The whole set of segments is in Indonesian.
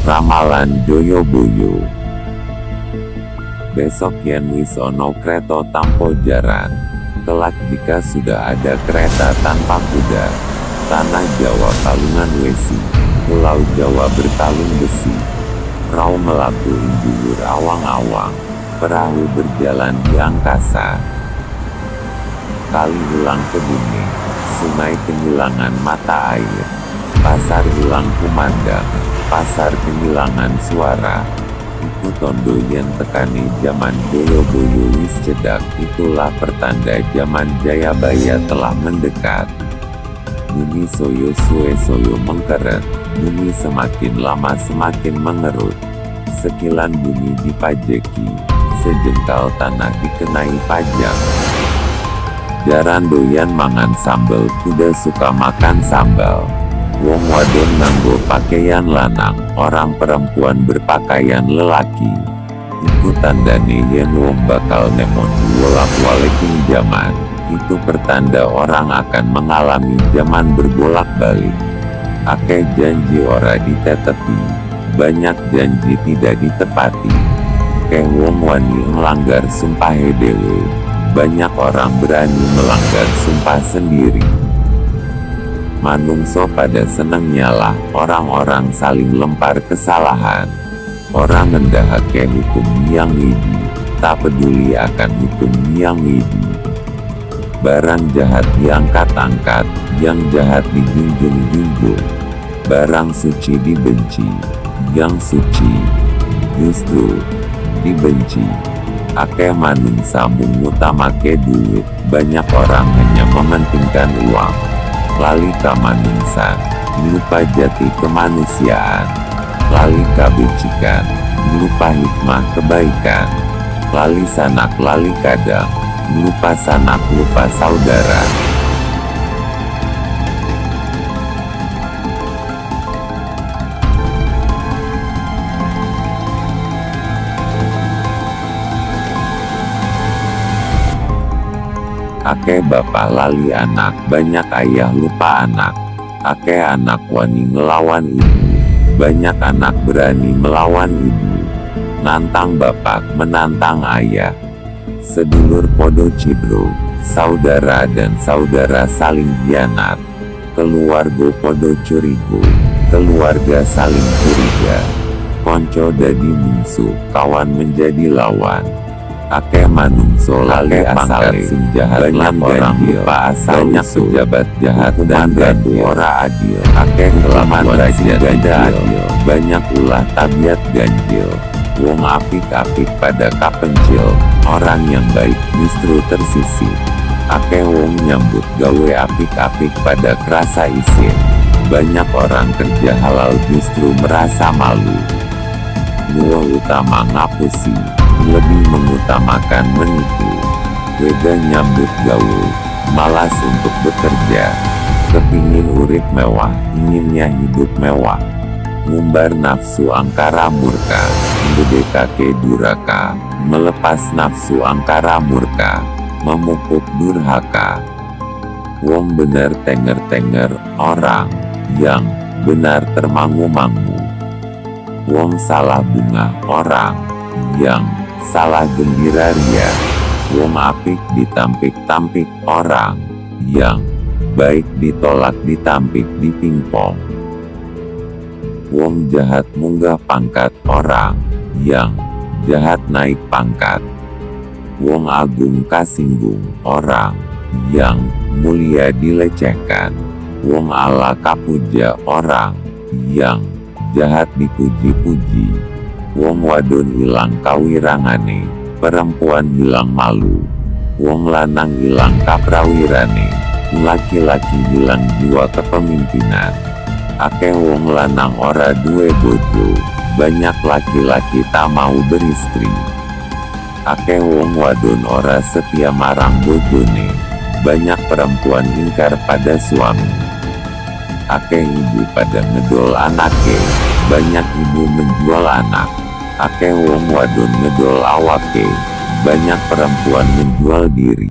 Ramalan Joyoboyo. Besok yen wis ono kreta tanpa jaran. Kelak jika sudah ada kereta tanpa kuda. Tanah Jawa kalungan wesi, Pulau Jawa berkalung besi. Prau melaku indulur awang-awang, perahu berjalan di angkasa. Kali hilang ke bumi, sungai kehilangan mata air. Pasar hilang kumandang, pasar kehilangan suara. Iku tondo yen tekani zaman Joyoboyo wis cedak. Itulah pertanda zaman Jayabaya telah mendekat. Bumi soyo suwe soyo mengkeret, bumi semakin lama semakin mengerut. Sekilan bumi dipajeki, sejengkal tanah dikenai pajak. Jaran doyan mangan sambal, kuda suka makan sambal. Wong wadon nganggo pakaian lanang, orang perempuan berpakaian lelaki. Iku tandane yen wong bakal nemon bolak-baliking zaman. Itu pertanda orang akan mengalami zaman berbolak-balik. Akeh janji ora ditetepi, banyak janji tidak ditepati. Keh wong wani melanggar sumpah dewe, banyak orang berani melanggar sumpah sendiri. Manungso pada senengnya lah orang-orang saling lempar kesalahan. Orang mendahake hukum yang widi, tak peduli akan hukum yang widi. Barang jahat diangkat-angkat, yang jahat dijunjung-junjung. Barang suci dibenci, yang suci justru dibenci. Akeh manungsa mengutamake duit, banyak orang hanya mementingkan uang. Lali ka manungsan, lupa jati kemanusiaan. Lali kabecikan, lupa hikmah kebaikan. Lali sanak lali kadang, lupa sanak lupa saudara. Akeh bapak lali anak, banyak ayah lupa anak. Akeh anak wani ngelawan ibu, banyak anak berani melawan ibu. Nantang bapak menantang ayah. Sedulur podo cidro, saudara dan saudara saling hianat. Keluarga podo curigo, keluarga saling curiga. Konco dadi musuh, kawan menjadi lawan. Akeh manungso lali asale sing jahat, banyak orang lupa asalnya. Pejabat jahat dan ganti ora adil. Akeh kelaman raja tidak adil, banyak ulah tabiat ganjil. Wong apik-apik pada kapencil, orang yang baik justru tersisih. Akeh wong nyambut gawe apik-apik pada kerasa isin. Banyak orang kerja halal justru merasa malu. Nuwa utama ngapusi, lebih mengutamakan menipu. Weda nyambut gawe, malas untuk bekerja. Kepingin urip mewah, inginnya hidup mewah. Ngumbar nafsu angkara murka, ngedekake duraka. Melepas nafsu angkara murka, memupuk durhaka. Wong bener tenger-tenger, orang yang benar termangu-mangu. Wong salah bunga, orang yang salah gembira ria. Wong apik ditampik-tampik, orang yang baik ditolak ditampik dipingpong. Wong jahat munggah pangkat, orang yang jahat naik pangkat. Wong agung kasinggung, orang yang mulia dilecehkan. Wong ala kapuja, orang yang jahat dipuji-puji. Wong wadon hilang kawirangane, perempuan hilang malu. Wong lanang hilang kaprawirane, laki-laki hilang jiwa kepemimpinan. Akeh wong lanang ora duwe bojo, banyak laki-laki tak mau beristri. Akeh wong wadon ora setia marang bojone, banyak perempuan ingkar pada suami. Akeh ibu pada ngedol anake, banyak ibu menjual anak. Akeh wong wadon ngedol awake, banyak perempuan menjual diri.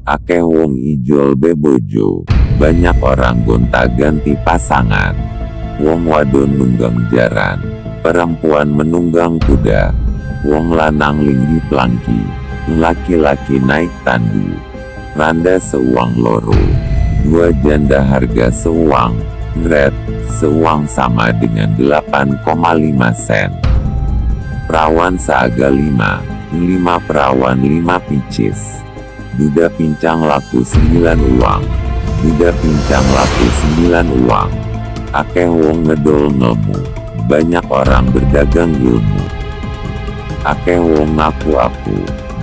Akeh wong ijol bebojo, banyak orang gonta-ganti pasangan. Wong wadon nunggang jaran, perempuan menunggang kuda, wong lanang linggih plangki, laki-laki naik tandu, randa seuang loro, dua janda harga seuang, gret, seuang sama dengan 8,5 sen. Perawan seaga 5 perawan 5 picis. Duda pincang laku 9 uang. Duda pincang laku 9 uang. Akeh wong ngedol ngemu, banyak orang berdagang ilmu. Akeh wong ngaku aku,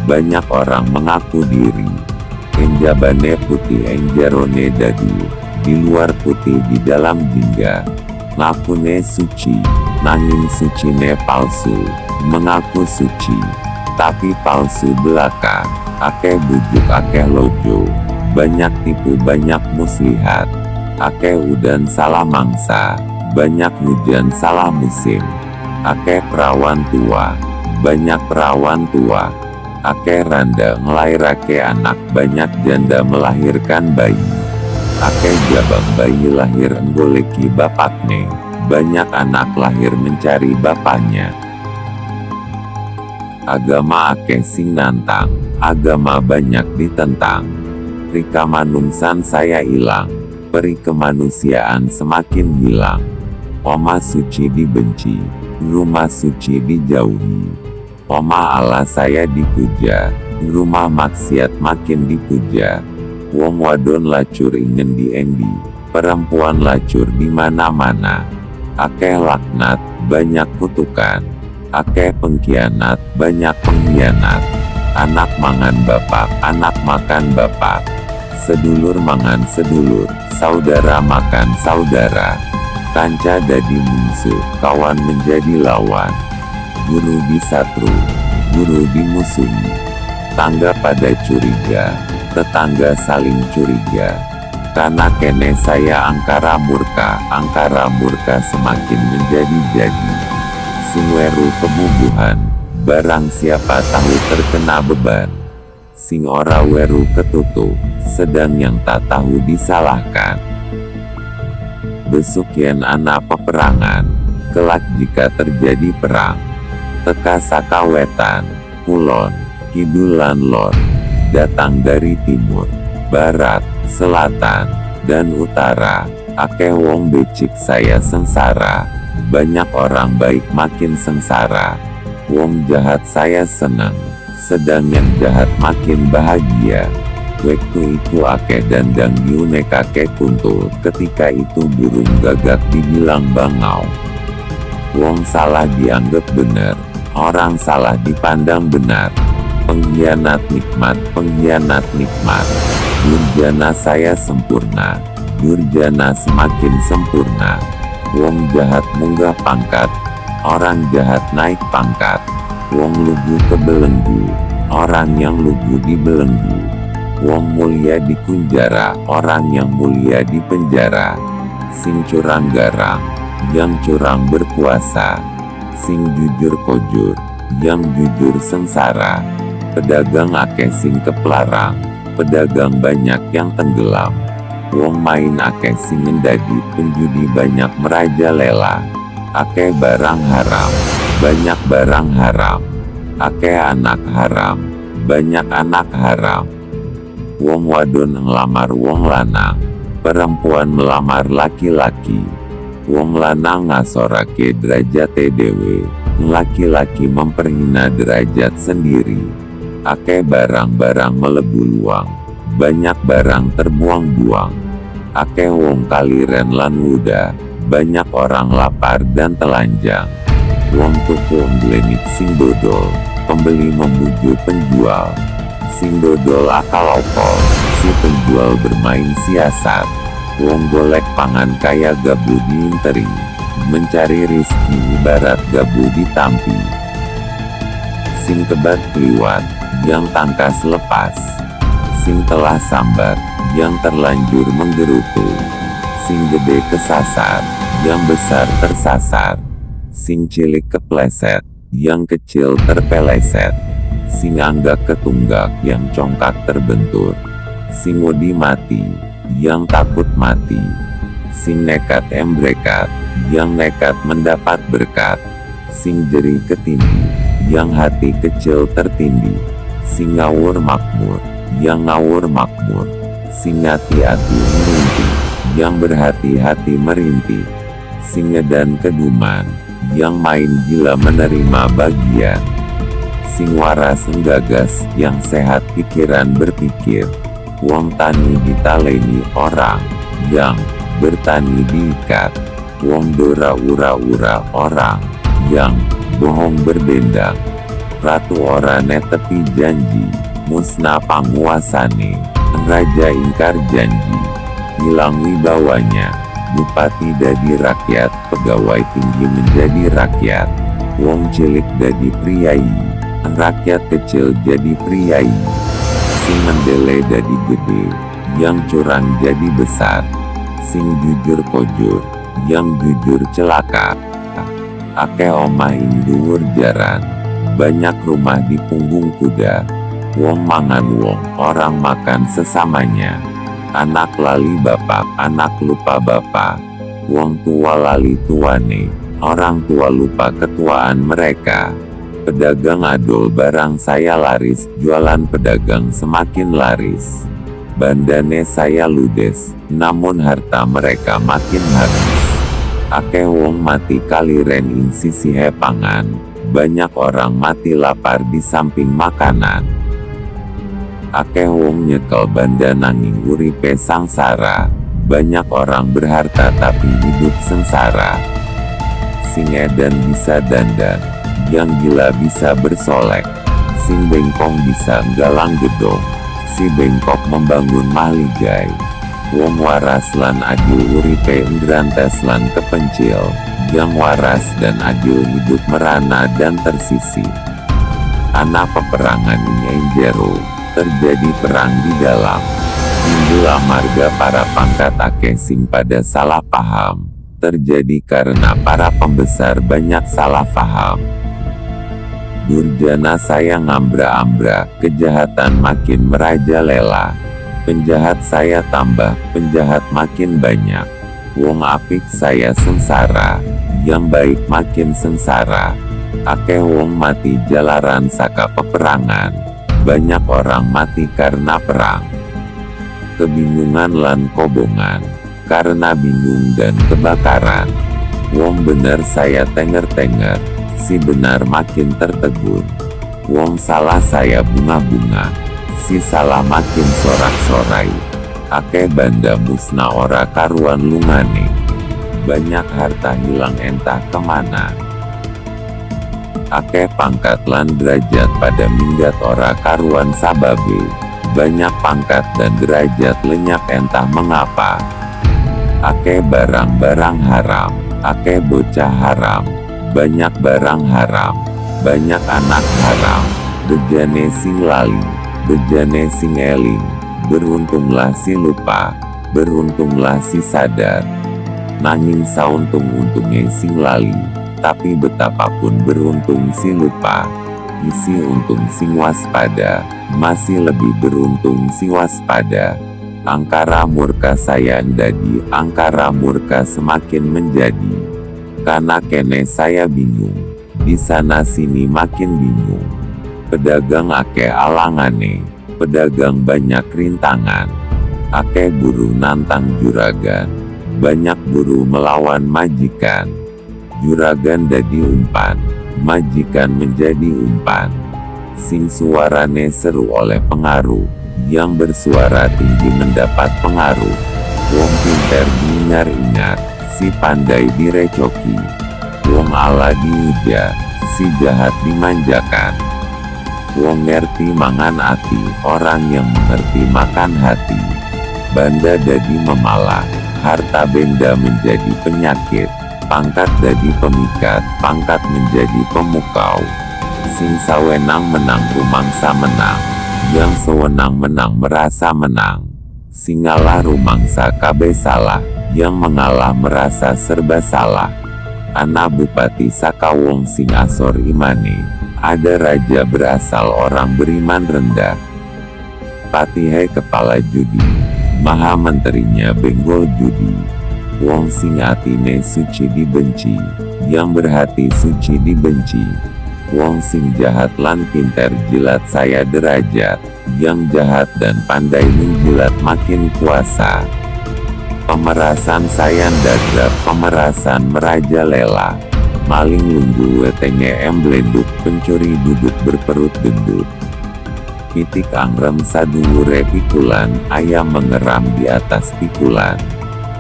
banyak orang mengaku diri. Enjabane putih enjarone dadi, di luar putih di dalam jingga. Ngakune suci, nanging sucine palsu. Mengaku suci, tapi palsu belaka. Akeh bujuk akeh lojo, banyak tipu banyak muslihat. Akeh udan salah mangsa, banyak hujan salah musim. Akeh perawan tua, banyak perawan tua. Akeh randa ngelairake anak, banyak janda melahirkan bayi. Akeh jabang bayi lahir enggoleki bapakne, banyak anak lahir mencari bapaknya. Agama akeh sing nantang, agama banyak ditentang. Rika manungsan saya ilang, peri kemanusiaan semakin hilang. Oma suci dibenci, rumah suci dijauhi. Oma Allah saya dipuja, rumah maksiat makin dipuja. Wong wadon lacur ingin diendi, perempuan lacur di mana-mana. Akeh laknat, banyak kutukan. Akeh pengkhianat, banyak pengkhianat. Anak mangan bapak, anak makan bapak. Sedulur mangan sedulur, saudara makan saudara. Kanca dadi musuh, kawan menjadi lawan. Guru disatru, guru dimusuhi. Tangga pada curiga, tetangga saling curiga. Karena kene saya angkara murka semakin menjadi-jadi. Sing weru kebubuhan, barang siapa tahu terkena beban. Sing ora weru ketutup, sedang yang tak tahu disalahkan. Besuk yen ana peperangan, kelak jika terjadi perang. Teka saka wetan, kulon, kidul lan lor, datang dari timur, barat, selatan, dan utara. Akeh wong becik saya sengsara, banyak orang baik makin sengsara. Wong jahat saya senang, sedang yang jahat makin bahagia. Waktu itu akeh dandang diunekake kuntul, ketika itu burung gagak dibilang bangau. Wong salah dianggap benar, orang salah dipandang benar. Pengkhianat nikmat, pengkhianat nikmat. Durjana saya sempurna, durjana semakin sempurna. Wong jahat munggah pangkat, orang jahat naik pangkat. Wong lugu kebelenggu, orang yang lugu dibelenggu. Wong mulia dikunjara, orang yang mulia dipenjara. Sing curang garang, yang curang berkuasa. Sing jujur kojur, yang jujur sengsara. Pedagang akeh sing keplarang, pedagang banyak yang tenggelam. Wong main akeh sing ngendadi, penjudi banyak merajalela. Akeh barang haram, banyak barang haram. Akeh anak haram, banyak anak haram. Wong wadon ngelamar wong lanang, perempuan melamar laki-laki. Wong lanang ngasorake derajate dewe, laki-laki memperhina derajat sendiri. Akeh barang-barang melebu luang, banyak barang terbuang-buang. Akeh wong kaliren lan wuda, banyak orang lapar dan telanjang. Wong tuku mblenik sing dodol, pembeli memuju penjual. Sing dodol akal opol, si penjual bermain siasat. Wong golek pangan kaya gabu diinteri, mencari rizki ibarat gabu ditampi. Sing kebat kliwat, yang tangkas lepas. Sing telah sambat, yang terlanjur menggerutu. Sing gede kesasar, yang besar tersasar. Sing cilik kepleset, yang kecil terpeleset. Sing anggak ketunggak, yang congkak terbentur. Sing wedi mati, yang takut mati. Sing nekat embrekat, yang nekat mendapat berkat. sing jeri ketindih, yang hati kecil tertindih, sing ngawur makmur, yang ngawur makmur, sing hati-hati merintih, yang berhati-hati merintih, sing ngedan keduman, yang main gila menerima bagian, sing waras enggagas, yang sehat pikiran berpikir, wong tani ditaleni orang, yang bertani diikat, wong dora ura-ura orang, yang bohong berbendang, ratu ora netepi janji, musnah panguasane, raja ingkar janji, hilang wibawanya, bupati dadi rakyat, pegawai tinggi menjadi rakyat, wong cilik dadi priai, rakyat kecil jadi priai, sing mendele dadi gede, yang curang jadi besar, sing jujur kojur, yang jujur celaka. Akeh omah ing dhuwur jaran, banyak rumah di punggung kuda, wong mangan wong, orang makan sesamanya, anak lali bapak, anak lupa bapak, wong tua lali tuane, orang tua lupa ketuaan mereka, pedagang adol barang saya laris, jualan pedagang semakin laris, bandane saya ludes, namun harta mereka makin habis. Akeh wong mati kaliren ing sisihe pangan, banyak orang mati lapar di samping makanan. Akeh wong nyekel banda nanging uripe sangsara, banyak orang berharta tapi hidup sengsara. Sing edan bisa dandan, yang gila bisa bersolek, sing bengkong bisa nggalang gedong, si bengkok membangun mahligai. Wong waras lan adil uripe ngrantes lan kepencil, yang waras dan adil hidup merana dan tersisi. Ana peperangan ing jero, terjadi perang di dalam, timbul amarga para pangkat akeh sing pada salah paham, terjadi karena para pembesar banyak salah paham. Durjana saya ngambra-ambra, kejahatan makin merajalela. Penjahat saya tambah, penjahat makin banyak. Wong apik saya sengsara, yang baik makin sengsara. Akeh wong mati jalaran saka peperangan, banyak orang mati karena perang. Kebingungan lan kobongan, karena bingung dan kebakaran. Wong bener saya tenger-tenger, si benar makin tertegun. Wong salah saya bunga-bunga, si salah makin sorak-sorai. Akeh banda musnah ora karuan lungane, banyak harta hilang entah kemana. Akeh pangkat lan derajat pada minggat ora karuan sababe, banyak pangkat dan derajat lenyap entah mengapa. Akeh barang-barang haram, akeh bocah haram, banyak barang haram, banyak anak haram, bejane sing lali, bejane sing eling, beruntunglah si lupa, beruntunglah si sadar. Nanging sauntung-untungnya sing lali, tapi betapapun beruntung si lupa, isi untung sing waspada, masih lebih beruntung si waspada. Angkara murka saya ndadi, angkara murka semakin menjadi, karena kene saya bingung, di sana sini makin bingung. Pedagang akeh alangane, pedagang banyak rintangan, akeh guru nantang juragan, banyak guru melawan majikan, juragan dadi umpan, majikan menjadi umpan. Sing suarane seru oleh pengaruh, yang bersuara tinggi mendapat pengaruh. Wong pinter diingar-ingar, si pandai direcoki. Wong ala diuja, si jahat dimanjakan. Wong ngerti mangan ati, orang yang mengerti makan hati. Banda dadi memalah, harta benda menjadi penyakit, pangkat dadi pemikat, pangkat menjadi pemukau. Sing sawenang menang rumangsa menang, yang sewenang menang merasa menang. Sing ngalah rumangsa kabeh salah, yang mengalah merasa serba salah. Ana bupati saka wong sing asor imane, ada raja berasal orang beriman rendah. Patihai kepala judi, maha menterinya benggol judi. wong sing atine suci dibenci, yang berhati suci dibenci. Wong sing jahat lan pinter jilat saya derajat, yang jahat dan pandai menjilat makin kuasa. Pemerasan saya dadra, pemerasan merajalela, maling lunggu wetenge embleduk, pencuri duduk berperut gendut. Pitik angrem saduwure pikulan, ayam mengeram di atas pikulan.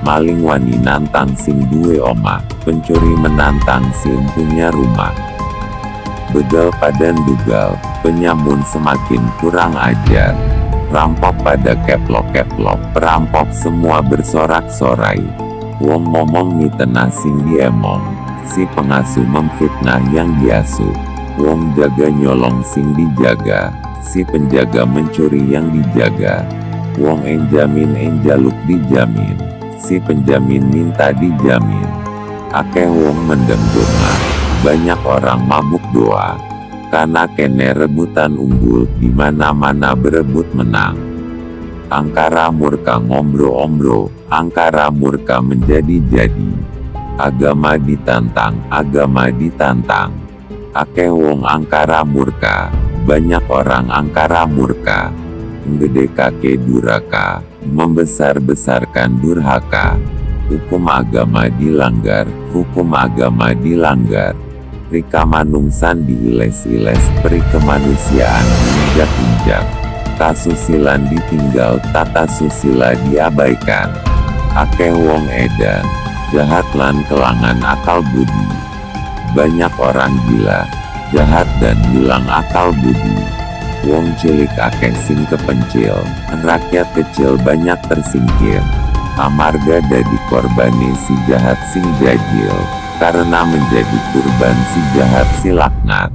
Maling wani nantang sing duwe omah, pencuri menantang sing punya rumah. Begal padan dugal, penyamun semakin kurang ajar. Rampok pada keplok-keplok, perampok semua bersorak-sorai. Wong momong mitena sing diemong, si pengasuh memfitnah yang diasuh. Wong jaga nyolong sing dijaga, si penjaga mencuri yang dijaga. Wong enjamin enjaluk dijamin, si penjamin minta dijamin. Akeh wong mendem donga, banyak orang mabuk doa. Karena kene rebutan unggul, di mana-mana berebut menang. Angkara murka ngombro-ombro, angkara murka menjadi-jadi. Agama ditantang, agama ditantang. Akeh wong angkara murka, banyak orang angkara murka. Gede kake duraka, membesar-besarkan durhaka. Hukum agama dilanggar, hukum agama dilanggar. Rika manungsan diiles-iles, peri kemanusiaan diinjak-injak. Kasusilan ditinggal, tata susila diabaikan. Akeh wong edan, jahat lan kelangan akal budi. Banyak orang gila, jahat dan hilang akal budi. Wong cilik akeh sing kepencil, rakyat kecil banyak tersingkir. Amarga dadi korbane si jahat sing jajil, karena menjadi kurban si jahat si laknat.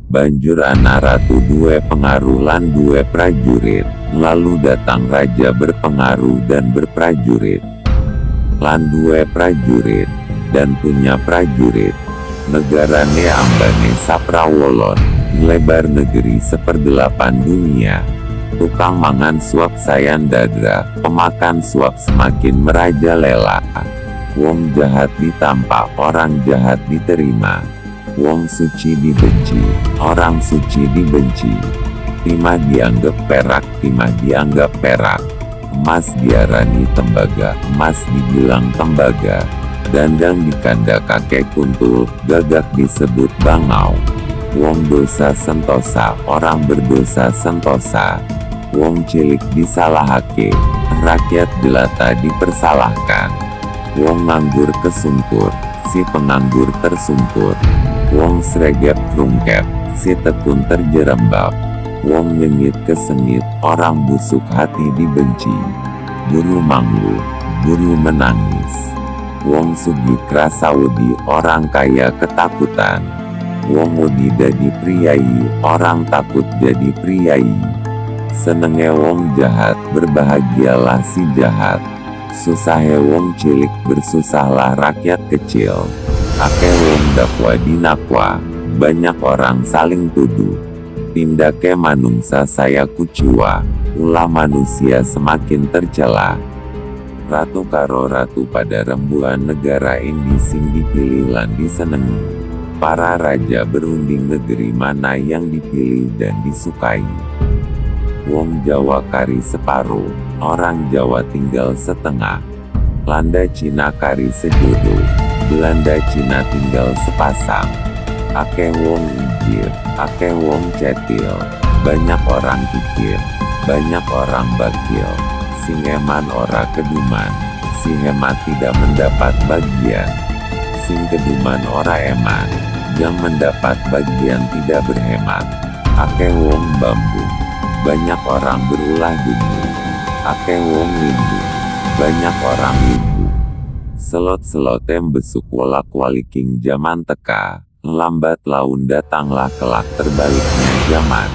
Banjur ana ratu duwe pengaruh lan duwe prajurit, lalu datang raja berpengaruh dan berprajurit. Lan duwe prajurit, dan punya prajurit. Negarane ambane saprawolon, lebar negeri seperdelapan dunia. Tukang mangan suap sayan dadra, pemakan suap semakin merajalela. Wong jahat ditampa, orang jahat diterima. Wong suci dibenci, orang suci dibenci. Timah dianggap perak, timah dianggap perak. Emas diarani tembaga, emas dibilang tembaga. Dandang dikanda kakek kuntul, gagak disebut bangau. Wong dosa sentosa, orang berdosa sentosa. Wong cilik disalahake, rakyat jelata dipersalahkan. Wong nganggur kesungkur, si penganggur tersungkur. Wong sregep krungkep, si tekun terjerembab. Wong nyengit kesengit, orang busuk hati dibenci. Buru manglu, buru menangis. Wong sugi krasawedi, orang kaya ketakutan. Wong wedi dadi priyayi, orang takut jadi priyayi. Senenge wong jahat, berbahagialah si jahat. Susahe wong cilik, bersusahlah rakyat kecil. Akeh wong dakwa dinakwa, banyak orang saling tuduh. Tindake manungsa saya kuciwa, ulah manusia semakin tercela. Ratu karo ratu pada rembulan negara ini sing dipilih lan disenengi. Para raja berunding negeri mana yang dipilih dan disukai. Wong Jawa kari separuh, orang Jawa tinggal setengah. Landa Cina kari sejodoh, Belanda Cina tinggal sepasang. Akeh wong injir, akeh wong cetil, banyak orang kikir, banyak orang bakil. Sing eman ora keduman, si hemat tidak mendapat bagian. Sing keduman ora eman, yang mendapat bagian tidak berhemat. Akeh wong bambu, banyak orang berulah dungu. Akeh wong limbu, banyak orang limbu. Selot-selotem besuk wolak-waliking zaman teka, lambat laun datanglah kelak terbaliknya zaman.